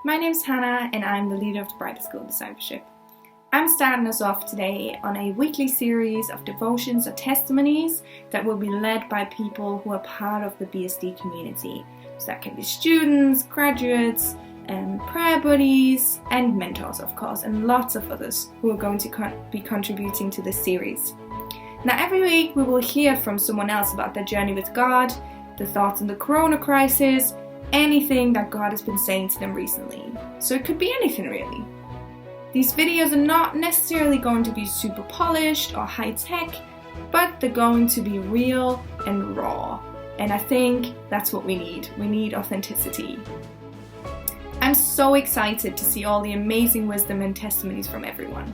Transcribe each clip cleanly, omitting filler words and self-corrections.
My name's Hannah and I'm the leader of the Brighter School Discipleship. I'm starting us off today on a weekly series of devotions or testimonies that will be led by people who are part of the BSD community. So that can be students, graduates, prayer buddies and mentors of course, and lots of others who are going to be contributing to this series. Now every week we will hear from someone else about their journey with God, the thoughts on the corona crisis, anything that God has been saying to them recently. So it could be anything really. These videos are not necessarily going to be super polished or high tech, but they're going to be real and raw. And I think that's what we need. We need authenticity. I'm so excited to see all the amazing wisdom and testimonies from everyone.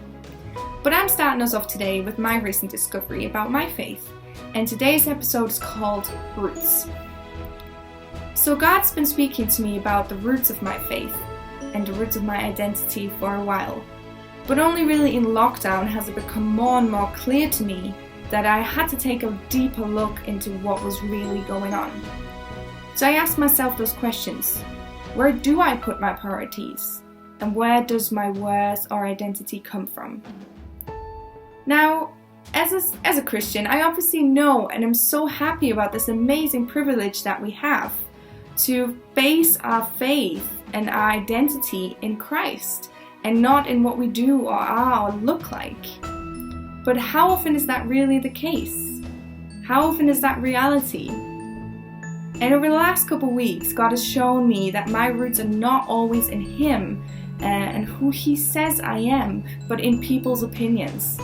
But I'm starting us off today with my recent discovery about my faith. And today's episode is called Roots. So God's been speaking to me about the roots of my faith and the roots of my identity for a while. But only really in lockdown has it become more and more clear to me that I had to take a deeper look into what was really going on. So I asked myself those questions. Where do I put my priorities? And where does my worth or identity come from? Now, as a Christian, I obviously know and am so happy about this amazing privilege that we have to base our faith and our identity in Christ and not in what we do or are or look like. But how often is that really the case? How often is that reality? And over the last couple of weeks, God has shown me that my roots are not always in Him and who He says I am, but in people's opinions,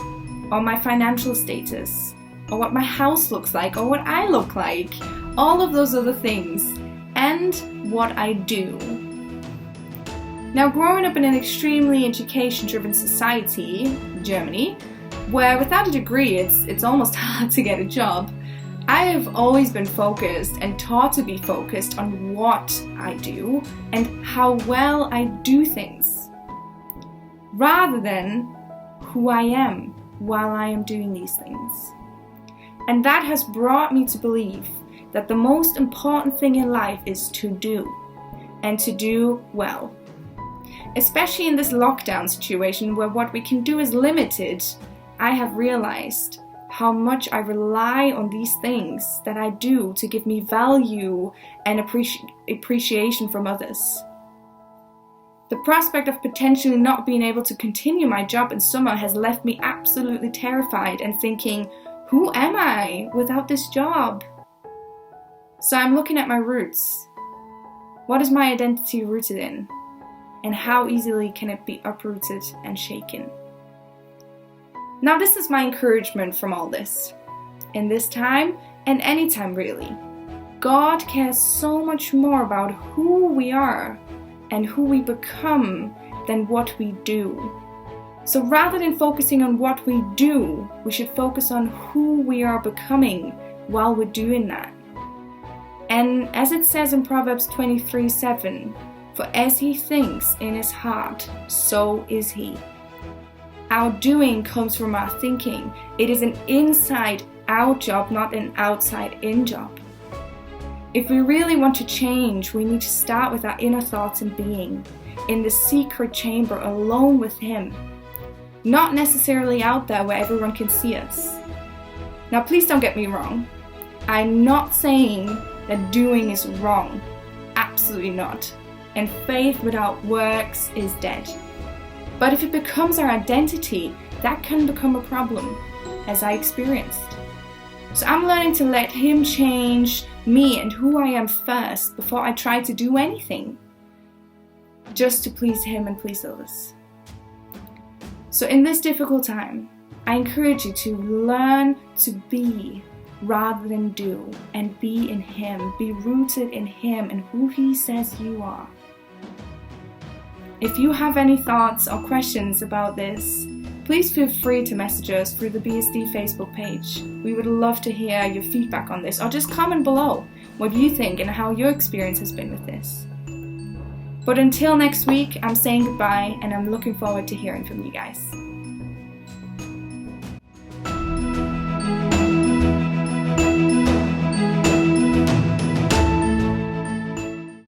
or my financial status, or what my house looks like, or what I look like, all of those other things. And what I do. Now, growing up in an extremely education-driven society, Germany, where without a degree it's almost hard to get a job, I have always been focused and taught to be focused on what I do and how well I do things, rather than who I am while I am doing these things. And that has brought me to believe that the most important thing in life is to do, and to do well. Especially in this lockdown situation where what we can do is limited, I have realized how much I rely on these things that I do to give me value and appreciation from others. The prospect of potentially not being able to continue my job in summer has left me absolutely terrified and thinking, who am I without this job? So I'm looking at my roots. What is my identity rooted in? And how easily can it be uprooted and shaken? Now this is my encouragement from all this. In this time, and any time really, God cares so much more about who we are and who we become than what we do. So rather than focusing on what we do, we should focus on who we are becoming while we're doing that. And as it says in Proverbs 23:7, for as he thinks in his heart, so is he. Our doing comes from our thinking. It is an inside-out job, not an outside-in job. If we really want to change, we need to start with our inner thoughts and being, in the secret chamber alone with Him, not necessarily out there where everyone can see us. Now please don't get me wrong. I'm not saying that doing is wrong. Absolutely not. And faith without works is dead. But if it becomes our identity, that can become a problem, as I experienced. So I'm learning to let Him change me and who I am first before I try to do anything, just to please Him and please others. So in this difficult time, I encourage you to learn to be rather than do, and be in Him, be rooted in Him and who He says you are. If you have any thoughts or questions about this, please feel free to message us through the BSD Facebook page. We would love to hear your feedback on this, or just comment below what you think and how your experience has been with this. But until next week, I'm saying goodbye and I'm looking forward to hearing from you guys.